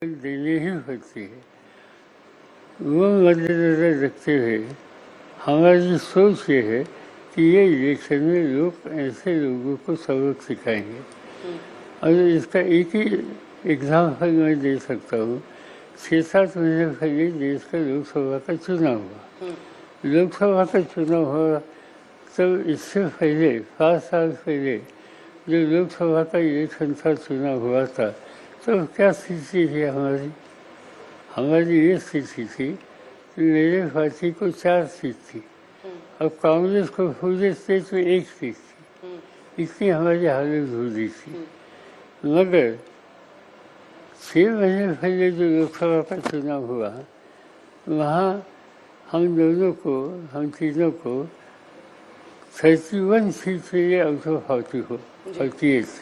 देनी ही होती है। वो मद्देनजर रखते हुए हमारी सोच ये है कि ये इलेक्शन में लोग ऐसे लोगों को सबक सिखाएंगे। और इसका एक ही एग्जाम्पल मैं दे सकता हूँ। 6-7 महीने पहले देश का लोकसभा का चुनाव हुआ। लोकसभा का चुनाव हुआ तो इससे पहले 5 साल पहले जो लोकसभा का इलेक्शन था, चुनाव हुआ था, तो क्या स्थिति थी हमारी ये स्थिति थी कि मेरे पार्टी को 4 सीट थी और कांग्रेस को पूरे स्टेट में 1 सीट थी। इतनी हमारी हालत बुरी थी। मगर 6 महीने पहले जो लोकसभा का चुनाव हुआ, वहाँ हम तीनों को 31 सीट मिली आउट ऑफ 48।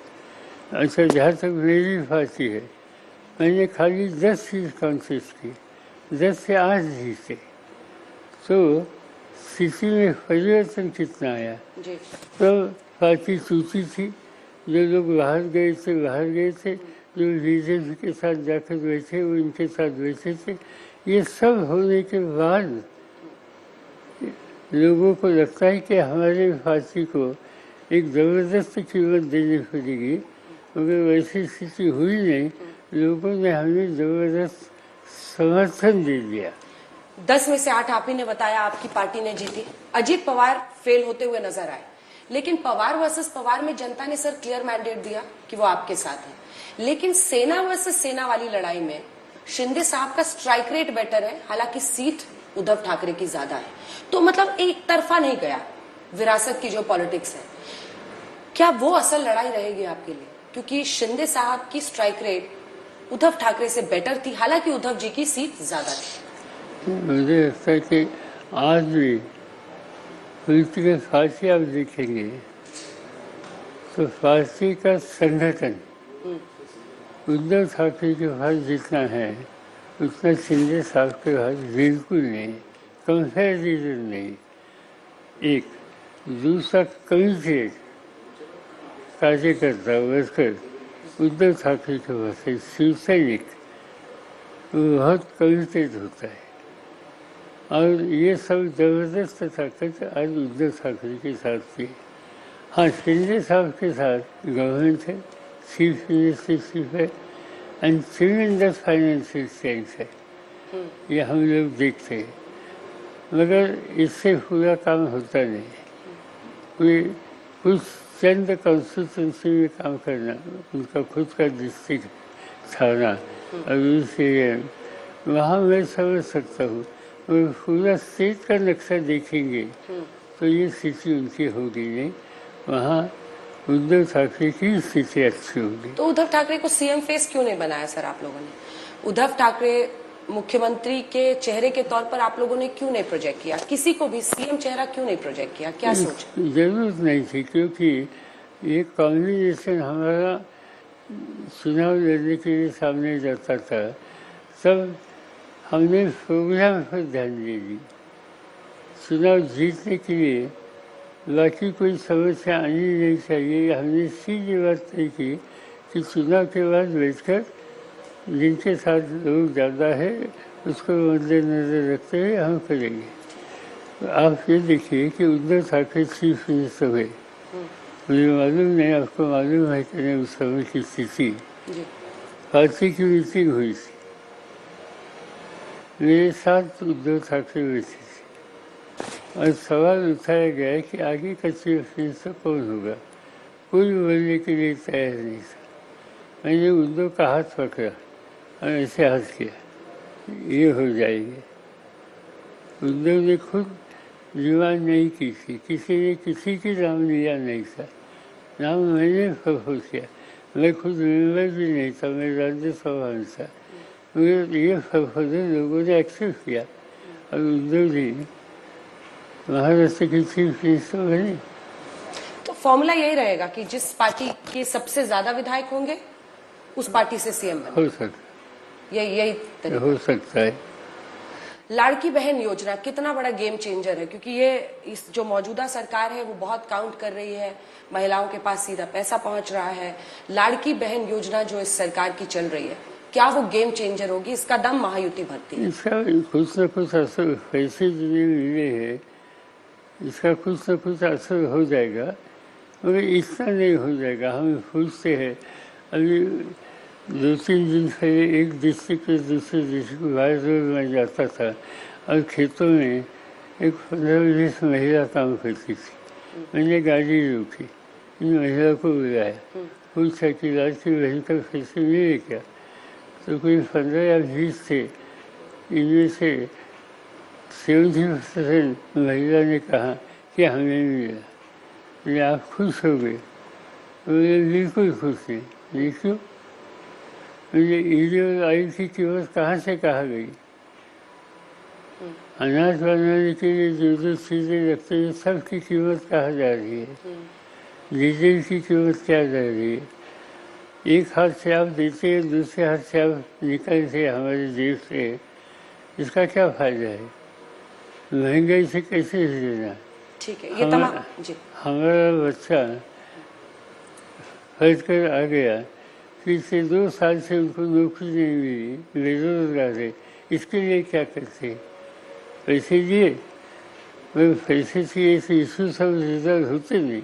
अच्छा, जहाँ तक मेरी पार्टी है, मैंने खाली 10 सीट कॉन्टेस्ट की, 10 से 8 जीते। तो स्थिति में परिवर्तन कितना आया। तो पार्टी टूटी थी, जो लोग बाहर गए थे, जो बीजेपी के साथ जाकर बैठे वो इनके साथ बैठे थे। ये सब होने के बाद लोगों को लगता है कि हमारे पार्टी को एक ज़बरदस्त कीमत देनी पड़ेगी, मगर वैसी स्थिति हुई नहीं। लोगों ने हमें ज़बरदस्त समर्थन दे दिया। 10 में से 8 आप ही ने बताया आपकी पार्टी ने जीती। अजीत पवार फेल होते हुए नजर आए, लेकिन पवार वर्सेस पवार में जनता ने सर क्लियर मैंडेट दिया कि वो आपके साथ है। लेकिन सेना वर्सेस सेना वाली लड़ाई में शिंदे साहब का स्ट्राइक रेट बेटर है, हालांकि सीट उद्धव ठाकरे की ज्यादा है। तो मतलब एक तरफा नहीं गया विरासत की जो पॉलिटिक्स है। क्या वो असल लड़ाई रहेगी आपके लिए? क्योंकि शिंदे साहब की स्ट्राइक रेट उद्धव ठाकरे से बेटर थी, हालांकि उद्धव जी की सीट ज्यादा थी। मुझे लगता है कि आज भी पॉलिटिकल पार्टी आप देखेंगे तो पार्टी का संगठन उद्धव ठाकरे के पास जितना है उतना शिंदे साहब के पास बिल्कुल नहीं, कंपैरिजन नहीं। एक दूसरा कमिटेड कार्यकर्ता वर्कर उद्धव ठाकरे के पास है। शिवसैनिक बहुत कमिटेड होता है और ये सब जबरदस्त ताकत आज उद्धव ठाकरे के साथ थी। हाँ, शिंदे साहब के साथ गवर्नमेंट है, चीफ मिनिस्टरशिप है एंड ट्रिमेंडस फाइनेंशियल स्ट्रेंथ है, ये हम लोग देखते हैं। मगर इससे पूरा काम होता नहीं। कोई कुछ चंद कॉन्स्टिट्यूंसी में काम करना, उनका खुद का डिस्ट्रिक्ट थाना और उस एरिया में, वहाँ मैं समझ सकता हूँ। पूरा स्टेट का नक्शा देखेंगे तो ये स्थिति उनकी होगी नहीं। वहाँ उद्धव ठाकरे की स्थिति अच्छी होगी। तो उद्धव ठाकरे को सीएम फेस क्यों नहीं बनाया सर आप लोगों ने? उद्धव ठाकरे मुख्यमंत्री के चेहरे के तौर पर आप लोगों ने क्यों नहीं प्रोजेक्ट किया? किसी को भी सीएम चेहरा क्यों नहीं प्रोजेक्ट किया? क्या सोच? जरूरत नहीं थी, क्योंकि ये कॉम्बिनेशन हमारा चुनाव लड़ने के लिए सामने जाता था। तब हमने प्रोग्राम पर ध्यान दे दी। चुनाव जीतने के लिए बाकी कोई समस्या आनी नहीं चाहिए। हमने सीधी बात तय की कि चुनाव के बाद बैठकर जिनके साथ लोग ज़्यादा है उसको मद्देनजर रखते हुए हम करेंगे। तो आप ये देखिए कि उद्धव ठाकरे चीफ मिनिस्टर हुए। मुझे मालूम नहीं, आपको मालूम है कि नहीं उस समय की स्थिति। पार्टी की मीटिंग हुई थी, मेरे साथ उद्धव ठाकरे बैठे थे और सवाल उठाया गया कि आगे का चीफ मिनिस्टर कौन होगा। कोई बोलने के लिए तैयार नहीं था। मैंने उद्धव का हाथ पकड़ा और ऐसे हाथ किया, ये हो जाएंगे। उद्धव ने खुद डिमांड नहीं की थी, किसी ने किसी की नाम लिया नहीं था। नाम मैंने प्रपोज किया। मैं खुद मेंबर भी नहीं था, मैं राज्यसभा में था। मगर ये प्रपोजल लोगों ने एक्सेप्ट किया और उद्धव जी महाराष्ट्र की चीफ मिनिस्टर बने। तो फॉर्मूला यही रहेगा कि जिस पार्टी के सबसे ज्यादा विधायक होंगे उस पार्टी से सीएम बने। हो सकता, यही हो सकता है। लाड़की बहन योजना कितना बड़ा गेम चेंजर है, क्योंकि ये इस जो मौजूदा सरकार है वो बहुत काउंट कर रही है, महिलाओं के पास सीधा पैसा पहुंच रहा है। लाड़की बहन योजना जो इस सरकार की चल रही है, क्या वो गेम चेंजर होगी? इसका दम महायुति भरती है। इसका कुछ न कुछ असर पैसे जिन्हें मिले हैं, इसका कुछ न कुछ असर हो जाएगा, मगर इतना नहीं हो जाएगा। हम पूछते हैं, अभी 2-3 दिन पहले एक डिस्ट्रिक्ट से दूसरे डिस्ट्रिक्ट बाहर रोज में जाता था और खेतों में एक 15-20 महिला काम करती थी। मैंने गाड़ी रोकी, इन महिला को बुलाया, पूछा कि रात की बहन का पैसे मिले क्या? तो कोई 15 या 20 थे। इनमें से 70% महिला ने कहा कि हमें मिला। बोले आप खुश हो गए? बोले बिल्कुल खुश नहीं। ये क्यों? मुझे ईडी और आई की कीमत कहाँ से कहा गई? अनाज बनाने के लिए जो जो चीज़ें रखते हैं सबकी कीमत कहाँ जा रही है? डीजल की कीमत क्या जा रही है? एक हाथ से आप देते हैं, दूसरे हाथ से आप निकलते हैं हमारे देश से, इसका क्या फायदा है? महंगाई से कैसे देना? ठीक है, ये तमाम जी। हमारा बच्चा फंस कर आ गया, पिछले 2 साल से उनको नौकरी नहीं मिली, बेरोजगार है, इसके लिए क्या करते? पैसे दिए, मगर पैसे चाहिए तो इशू सब रिजल्ट होते नहीं।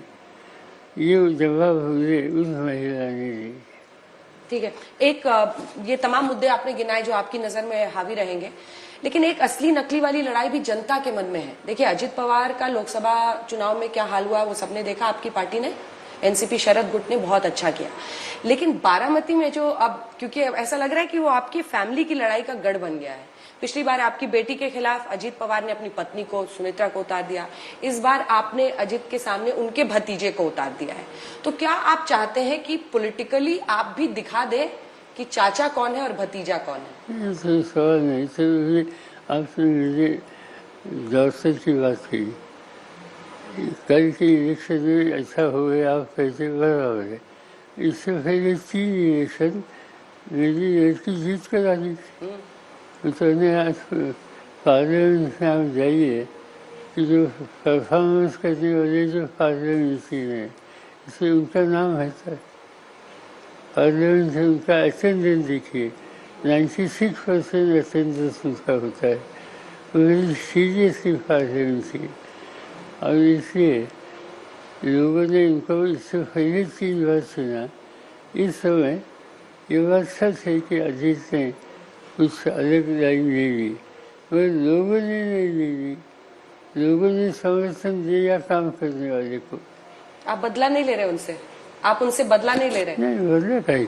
ये जवाब मुझे उस महिला ने दी। ठीक है, एक ये तमाम मुद्दे आपने गिनाए जो आपकी नजर में हावी रहेंगे, लेकिन एक असली नकली वाली लड़ाई भी जनता के मन में है। देखिए, अजित पवार का लोकसभा चुनाव में क्या हाल हुआ वो सबने देखा। आपकी पार्टी ने, एनसीपी शरद गुट ने बहुत अच्छा किया, लेकिन बारामती में जो अब, क्योंकि ऐसा लग रहा है कि वो आपकी फैमिली की लड़ाई का गढ़ बन गया है। पिछली बार आपकी बेटी के खिलाफ अजित पवार ने अपनी पत्नी को, सुनेत्रा को उतार दिया। इस बार आपने अजित के सामने उनके भतीजे को उतार दिया है। तो क्या आप चाहते हैं कि पॉलिटिकली आप भी दिखा दें कि चाचा कौन है और भतीजा कौन है? तो सवाल नहीं, तो आपने मुझे डॉक्टर की बात की, कल के इलेक्शन में अच्छा हो गया, आप कैसे बराबर है। इससे पहले 3 इलेक्शन मेरी लड़की जीत कर आ गई थी। तो आज पार्लियामेंट में आप जाइए कि जो परफॉर्मेंस करने वाले जो पार्लियामेंट्री हैं, इससे उनका नाम रहता है। पार्लियामेंट से उनका अटेंडेंस देखिए, 96% अटेंडेंस उनका होता है। वेरी सीरियसली पार्लियामेंट थी, और इसलिए लोगों ने उनको इससे पहले 3 बार सुना। इस समय ये बात सच है कि अजीत ने कुछ अलग लाइन ले ली, मगर लोगों ने नहीं ले ली। लोगों ने समर्थन दिया काम करने वाले को। आप बदला नहीं ले रहे उनसे? आप उनसे बदला नहीं ले रहे? नहीं, बदला काहे?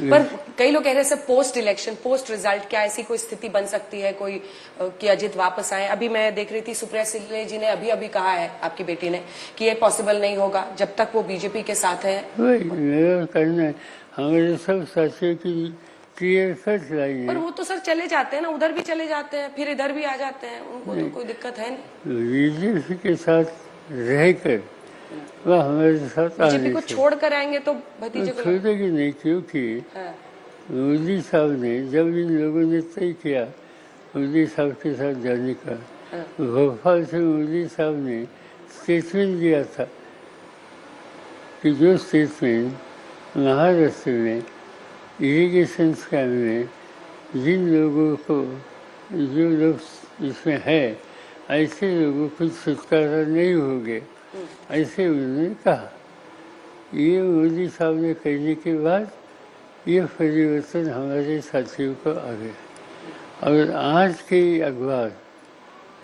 पर कई लोग कह रहे हैं sir, post election, post result क्या ऐसी कोई स्थिति बन सकती है कोई कि अजित वापस आए? अभी मैं देख रही थी, सुप्रिया सुले जी ने अभी कहा है, आपकी बेटी ने, कि ये पॉसिबल नहीं होगा जब तक वो बीजेपी के साथ है। मेरा कहना है, हमारे सब साथियों की क्लियर कट लाइन है। पर वो तो सर चले जाते हैं ना, उधर भी चले जाते हैं, फिर इधर भी आ जाते हैं, उनको तो कोई दिक्कत है नहीं। बीजेपी के साथ रहकर वह हमारे साथ बीजेपी को छोड़कर आएंगे तो भतीजे को छोड़ेगी नहीं, क्योंकि मोदी साहब ने जब इन लोगों ने तय किया मोदी साहब के साथ जाने का, भोपाल से मोदी साहब ने स्टेटमेंट दिया था कि जो स्टेटमेंट महाराष्ट्र में इरिगेशन स्कैम में जिन लोगों को, जो लोग इसमें है, ऐसे लोगों को छुटकारा नहीं होगे, ऐसे उन्होंने कहा। ये मोदी साहब ने कहने के बाद ये परिवर्तन हमारे साथियों को आ गया। और आज के अखबार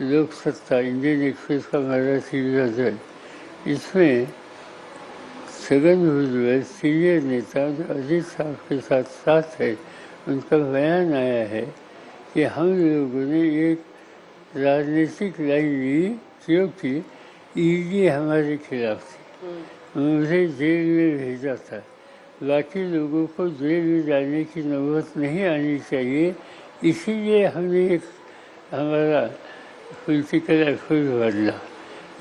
लोक सत्ता, इंडियन एक्सप्रेस का मराठी वर्जन, इसमें छगन भुजबल सीनियर नेता जो अजित साहब के साथ है, उनका बयान आया है कि हम लोगों ने एक राजनीतिक लाइन ली क्योंकि ईडी हमारे खिलाफ थी, मुझे जेल में भेजा था। बाकी लोगों को जेल में जाने की नौबत नहीं आनी चाहिए, इसीलिए हमने एक हमारा पॉलिटिकल एफर्ट बदला।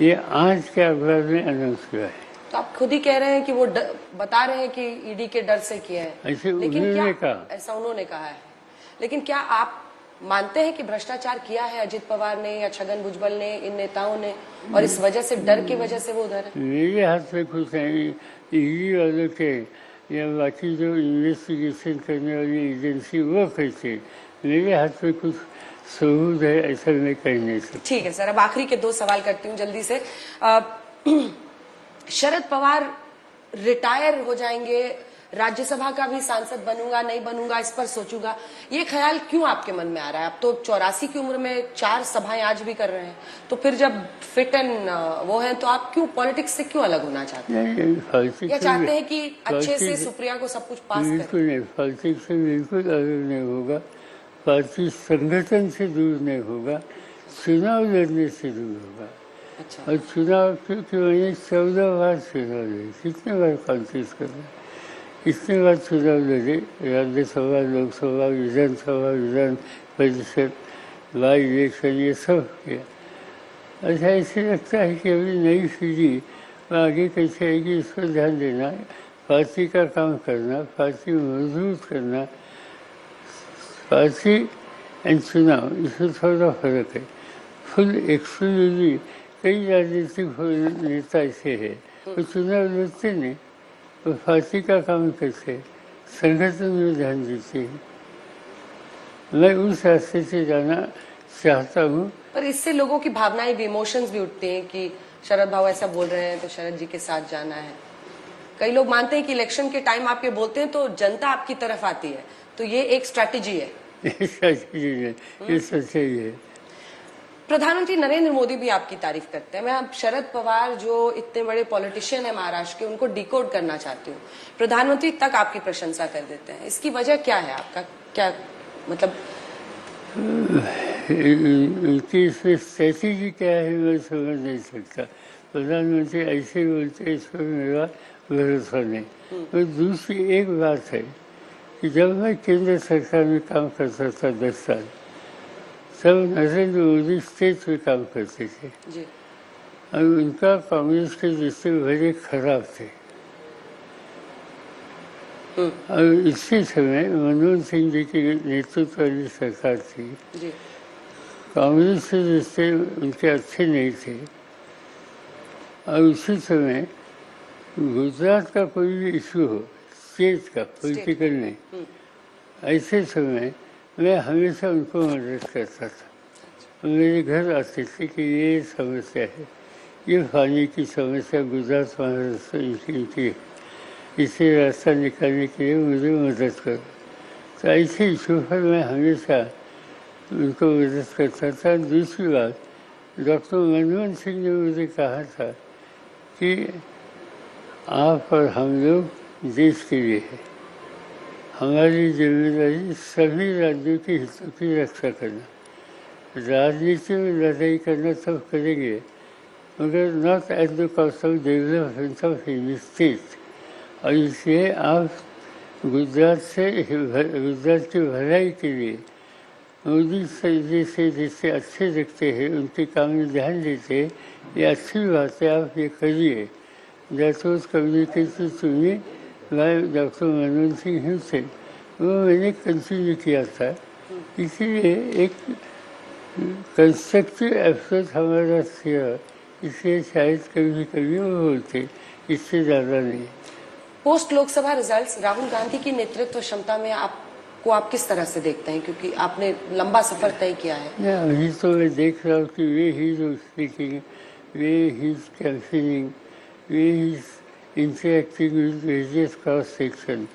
ये आज के अखबार में अनाउंस हुआ है। तो आप खुद ही कह रहे हैं कि वो बता रहे हैं कि ईडी के डर से किया है, ऐसे लेकिन उन्होंने क्या कहा, ऐसा उन्होंने कहा है, लेकिन क्या आप मानते हैं कि भ्रष्टाचार किया है अजित पवार ने या छगन भुजबल ने, इन नेताओं ने, और इस वजह से, डर की वजह से वो उधर है? मेरे हाथ में कुछ नहीं। ईडी वालों के या बाकी जो इन्वेस्टिगेशन करने वाली एजेंसी वो कैसे, मेरे हाथ में कुछ सबूत है ऐसा मैं कह नहीं सकता। ठीक है सर, अब आखिरी के 2 सवाल करती हूँ जल्दी से। शरद पवार रिटायर हो जाएंगे, राज्यसभा का भी सांसद बनूंगा नहीं बनूंगा इस पर सोचूंगा, ये ख्याल क्यों आपके मन में आ रहा है? आप तो 84 की उम्र में 4 सभाएं आज भी कर रहे हैं, तो फिर जब फिट एंड वो है तो आप क्यों पॉलिटिक्स से क्यों अलग होना चाहते हैं? या चाहते हैं कि अच्छे से सुप्रिया को सब कुछ पास बिल्कुल नहीं, पॉलिटिक्स से बिल्कुल अलग नहीं होगा, पार्टी संगठन से दूर नहीं होगा, चुनाव लड़ने से दूर होगा। अच्छा। और चुनाव क्योंकि मैंने 14 बार चुनाव लड़े, कितने बार कॉन्टेस्ट कर रहे, इतने बार चुनाव लड़े, राज्यसभा, लोकसभा, विधानसभा, विधान परिषद, बाई इलेक्शन, ये सब किया। अच्छा, ऐसे लगता है कि अभी नई पीढ़ी आगे कैसे आएगी इस पर ध्यान देना, पार्टी का काम करना, पार्टी मजबूत करना। पार्टी एंड चुनाव इसमें थोड़ा फर्क है। फुल एक्सक्लूसिवली कई राजनीतिक नेता ऐसे है वो चुनाव लड़ते नहीं, वो पार्टी का काम करते, संगठन में ध्यान देते हैं। मैं उस रास्ते से जाना चाहता हूँ। पर इससे लोगों की भावनाएं भी, इमोशंस भी उठते हैं कि शरद भाव ऐसा बोल रहे हैं तो शरद जी के साथ जाना है। कई लोग मानते हैं कि इलेक्शन के टाइम आप ये बोलते हैं तो जनता आपकी तरफ आती है, तो ये एक स्ट्रैटेजी है। ये स्ट्रैटेजी है, ये सच्चाई है। प्रधानमंत्री नरेंद्र मोदी भी आपकी तारीफ करते हैं। मैं अब शरद पवार जो इतने बड़े पॉलिटिशियन है महाराष्ट्र के, उनको डिकोड करना चाहती हूँ। प्रधानमंत्री तक आपकी प्रशंसा कर देते हैं, इसकी वजह क्या है? आपका क्या मतलब? उनकी इसमें स्ट्रैटेजी क्या है मैं समझ नहीं सकता। प्रधानमंत्री ऐसे बोलते इस पर मेरा भरोसा नहीं। और दूसरी एक बात है कि जब मैं केंद्र सरकार में काम करता था 10 साल, तब नरेंद्र मोदी स्टेट में काम करते थे जी। और उनका कांग्रेस के रिश्ते बड़े खराब थे। और इसी समय मनमोहन सिंह जी के नेतृत्व वाली सरकार थी, कांग्रेस के रिश्ते उनके अच्छे नहीं थे। और उसी समय गुजरात का कोई भी इशू हो, स्टेट का, पॉलिटिकल नहीं, ऐसे समय मैं हमेशा उनको मदद करता था। मेरे घर आते थे कि ये समस्या है, ये पानी की समस्या गुजरात महाराष्ट्र इनकी है, इसे रास्ता निकालने के लिए मुझे मदद करो। तो ऐसे इशू पर मैं हमेशा उनको मदद करता था। दूसरी बात, डॉक्टर मनमोहन सिंह ने मुझे कहा था कि आप और हम लोग देश के लिए है, हमारी जिम्मेदारी सभी राज्यों के हितों की रक्षा करना। राजनीति में लड़ाई करना सब करेंगे, मगर not at the cost of development of any state. और इसलिए आप गुजरात की भलाई के लिए मोदी जी से जिससे अच्छे दिखते हैं, उनके काम में ध्यान देते हैं, ये अच्छी बात है, आप ये करिए। जासूस कम्युनिकेशन सुनिए बाय डॉक्टर मनमोहन सिंह हिमसेन, वो मैंने कंटिन्यू किया था। इसीलिए एक कंस्ट्रक्टिव अप्रोच हमारा था, इसलिए शायद कभी कभी वो बोलते, इससे ज़्यादा नहीं। पोस्ट लोकसभा रिजल्ट्स, राहुल गांधी की नेतृत्व क्षमता में आपको आप किस तरह से देखते हैं, क्योंकि आपने लंबा सफर तय किया है? अभी तो मैं देख रहा हूँ कि वे ही जो speaking, way he campaigning, way he interacting with various cross section,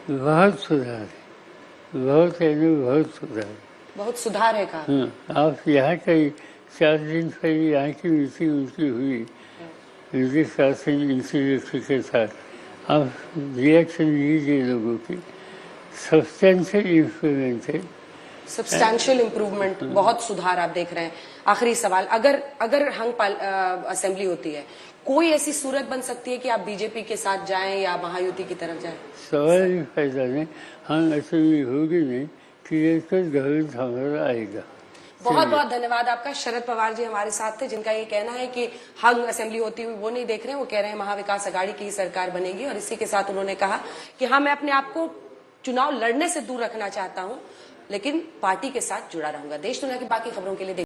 बहुत सुधार है, बहुत सुधार है कहा। आप यहाँ कई 4 दिन पहले यहाँ की मीटिंग उनकी हुई विजय शासन इंस्टीट्यूट के साथ, आप रिएक्शन लीजिए लोगों की, सब्सटेंशियल इम्प्रूवमेंट है, सब्सटैंशियल इम्प्रूवमेंट, बहुत सुधार आप देख रहे हैं। आखिरी सवाल, अगर हंग असेंबली होती है, कोई ऐसी सूरत बन सकती है कि आप बीजेपी के साथ जाएं या महायुति की तरफ जाएं? सवाल ही फायदा नहीं, हंग असेंबली होगी नहीं, क्लियर गवर्नमेंट हमारा आएगा। बहुत बहुत धन्यवाद आपका। शरद पवार जी हमारे साथ थे, जिनका ये कहना है कि हंग असेंबली होती हुई वो नहीं देख रहे हैं, वो कह रहे हैं महाविकास अघाड़ी की सरकार बनेगी। और इसी के साथ उन्होंने कहा कि हाँ, मैं अपने आप को चुनाव लड़ने से दूर रखना चाहता हूं, लेकिन पार्टी के साथ जुड़ा रहूंगा। देश दुनिया की बाकी खबरों के लिए